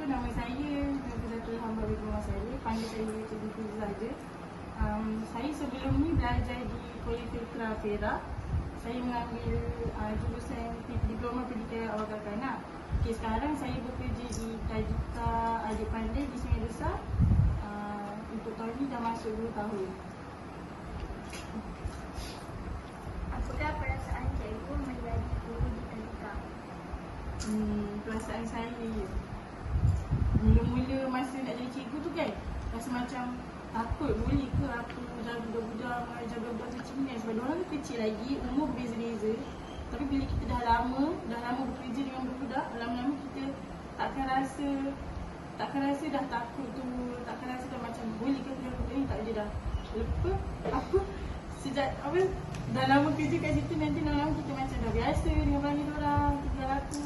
nama saya Nafizatul Hamba Bibur saya. Panggil saya Cikgu Fiza saja. Saya sebelum ni belajar di Politeknik Perak. Saya mengambil jurusan Diploma Pendidikan Awal Kanak-kanak. Sekarang saya bekerja di Tajika Adik Pandai di Sungai Besar. Untuk tahun ni dah masuk 2 tahun. Apakah perasaan cikgu menjadi guru di Tajika? Perasaan saya mula-mula masa nak jadi cikgu tu kan, rasa macam takut boleh ke aku jaga budak-budak, mengajar budak-budak kecil ni kan. Sebab diorang kecil lagi, umur berbeza-beza. Tapi bila kita dah lama bekerja dengan budak, lama-lama kita takkan rasa dah takut tu, takkan rasa dah macam boleh ke jaga budak ni, tak boleh dah. Lepas aku sejak dah lama kerja kat situ, nanti lama-lama kita macam dah biasa dengan perangai diorang, tinggal aku.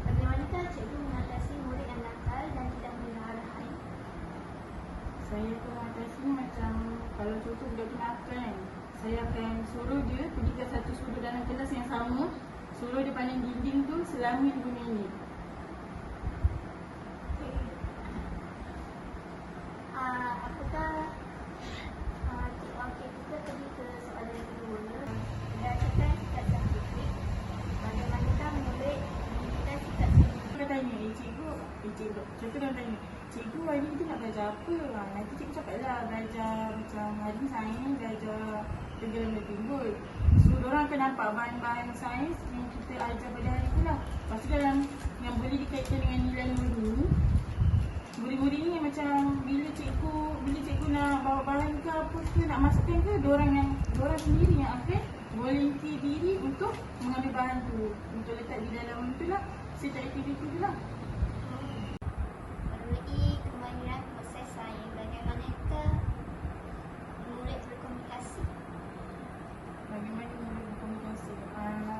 Bagaimanakah cikgu mengatasi murid yang nakal dan tidak mendengar arahan? Saya akan mengatasi macam kalau contoh budak tu nakal kan, saya akan suruh dia pergi ke satu sudut dalam kelas yang sama, suruh dia pandang dinding tu selama 5 minit. Apakah kita pergi ke soalan yang kedua. Berdasarkan sikap saintifik, bagaimanakah murid menunjukkan sikap saintifik? Dia tanya, cikgu, contoh dia tanya, cikgu hari ni kita nak belajar apa? Nanti cikgu cakap lah belajar macam hari ni sains, belajar tenggelam dan timbul. So, diorang akan nampak bahan-bahan sains yang kita ajar pada hari tu lah. Lepas tu dalam yang boleh dikaitkan dengan nilai murid murid-murid ni macam bila cikgu nak bawa bahan ke apa ke, nak masukkan ke, diorang sendiri yang akan volunteer diri untuk mengambil bahan tu, untuk letak di dalam tu lah, set aktiviti tu lah. Melalui kemahiran proses sains, bagaimanakah murid berkomunikasi? Bagaimana murid berkomunikasi?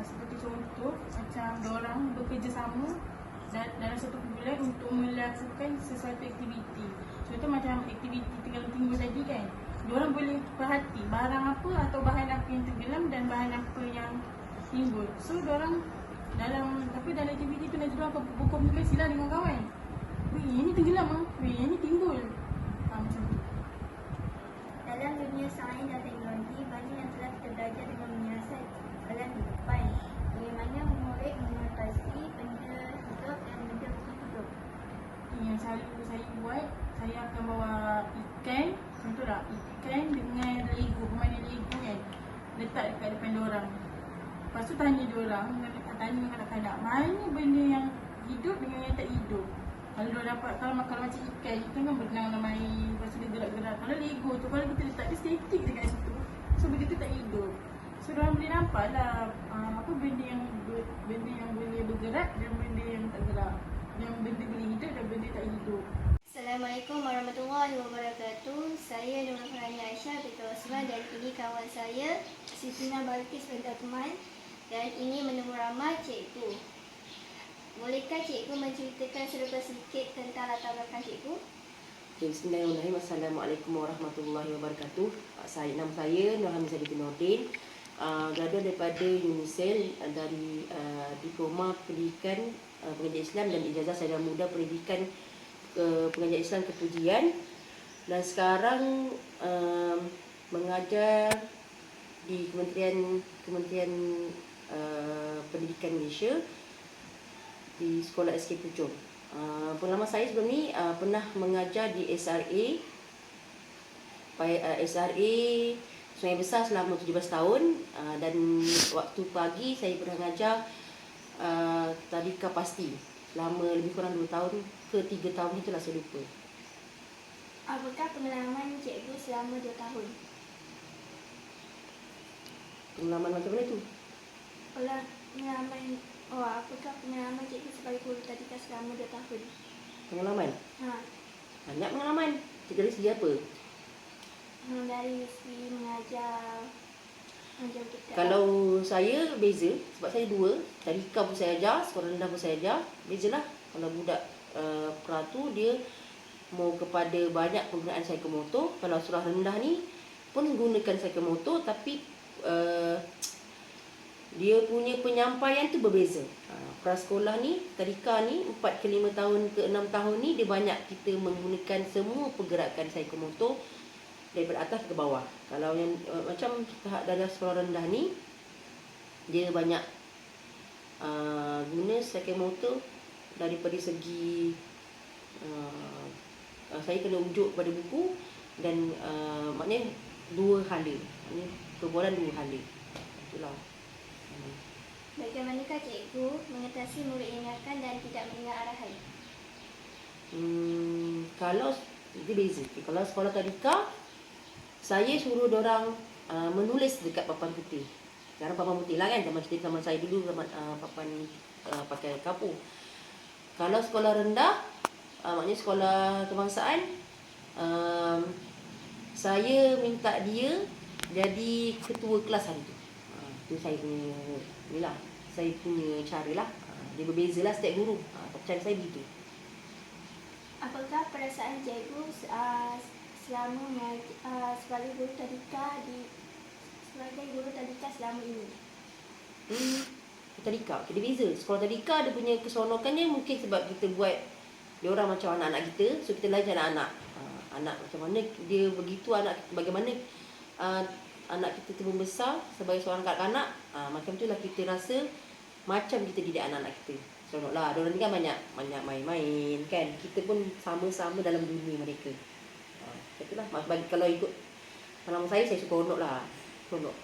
Seperti contoh, macam diorang bekerjasama dalam satu kumpulan untuk melakukan sesuatu aktiviti. Contoh macam aktiviti tenggelam timbul tadi kan, diorang boleh perhati barang apa atau bahan apa yang tenggelam dan bahan apa yang timbul. So diorang dalam aktiviti tu nanti diorang akan berkomunikasi lah dengan kawan. Weh, yang ni tenggelam ah. Weh, yang ni timbul. Macam tu. Dalam dunia sains dan teknologi, banyak yang telah kita belajar dengan menyiasat dalam kehidupan. Bagaimana murid mengatasi benda hidup dan benda hidup? Yang selalu saya buat, saya akan bawa ikan, contoh tak, ikan dengan Lego, permainan Lego kan, letak dekat depan diorang. Lepas tu tanya diorang, tanya kanak-kanak, mana benda yang hidup dengan yang tak hidup. Kalau diorang dapat, kalau macam ikan kan berenang dalam air, lepas tu dia gerak-gerak. Kalau Lego tu, kalau kita letak dia statik dekat situ, so benda tu tak hidup. So diorang boleh nampak lah apa benda yang boleh bergerak dan benda yang tak gerak, yang benda boleh hidup dan benda tak hidup. Assalamualaikum warahmatullahi wabarakatuh. Saya Nurul Farani Aisyah binti Osman dan ini kawan saya Siti Balkis binti Uthman dan ini menemu ramai cikgu. Bolehkah cikgu menceritakan sedikit tentang latar belakang cikgu? Bismillahirrahmanirrahim. Assalamualaikum warahmatullahi wabarakatuh. Nama saya Nur Hamizah binti Nordin. Graduan daripada UNISEL dari Diploma Pendidikan Pengajian Islam dan Ijazah Sarjana Muda Pendidikan Pengajian Islam Kepujian, dan sekarang mengajar di Kementerian Pendidikan Malaysia di Sekolah SK Puchong. Pengalaman saya sebelum ni pernah mengajar di SRA Sungai Besar selama 17 tahun, dan waktu pagi saya pernah mengajar tadika pasti selama lebih kurang 2 tahun ke 3 tahun, itulah saya lupa. Apakah pengalaman cikgu selama 2 tahun? Pengalaman macam mana tu? Apakah pengalaman cikgu sebagai guru tadika selama 2 tahun? Pengalaman? Banyak pengalaman. Cikgu dari segi apa? Dari segi mengajar kita. Kalau saya beza, sebab saya dua, tadika pun saya ajar, sekolah rendah pun saya ajar, bezalah. Kalau budak pra tu dia mau kepada banyak penggunaan psikomotor. Kalau surah rendah ni pun gunakan psikomotor, tapi dia punya penyampaian tu berbeza. Prasekolah ni, tadika ni 4 ke 5 tahun ke 6 tahun ni dia banyak kita menggunakan semua pergerakan psikomotor daripada atas ke bawah. Kalau yang macam tahap darjah sekolah rendah ni dia banyak guna psikomotor daripada segi saya kena ujuk pada buku dan maknanya dua hala. Maknanya perbualan dua hala. Itulah. Bagaimanakah cikgu mengatasi murid yang nakal dan tidak mendengar arahan? Kalau dia beza. Kalau sekolah tadika, saya suruh dorang menulis dekat papan putih. Sekarang papan putih lah kan, zaman saya dulu papan pakai kapur. Kalau sekolah rendah, maknanya sekolah kebangsaan, saya minta dia jadi ketua kelas hari tu. Itu saya punya ni lah, saya punya cara lah. Dia berbeza lah setiap guru. Cara saya begitu. Apakah perasaan cikgu selama sebagai guru tadika selama ini? Tadika, dia beza. Sekolah tadika dia punya keseronokannya mungkin sebab kita buat dia orang macam anak-anak kita, so kita layan anak-anak. Anak macam mana dia begitu, anak bagaimana anak kita tu membesar sebagai seorang kanak-kanak, macam tu lah kita rasa macam kita didik anak-anak kita. Seronok lah. Diorang ni kan banyak main-main kan. Kita pun sama-sama dalam dunia mereka. Itulah. Kalau ikut pengalaman saya seronok lah. Seronok.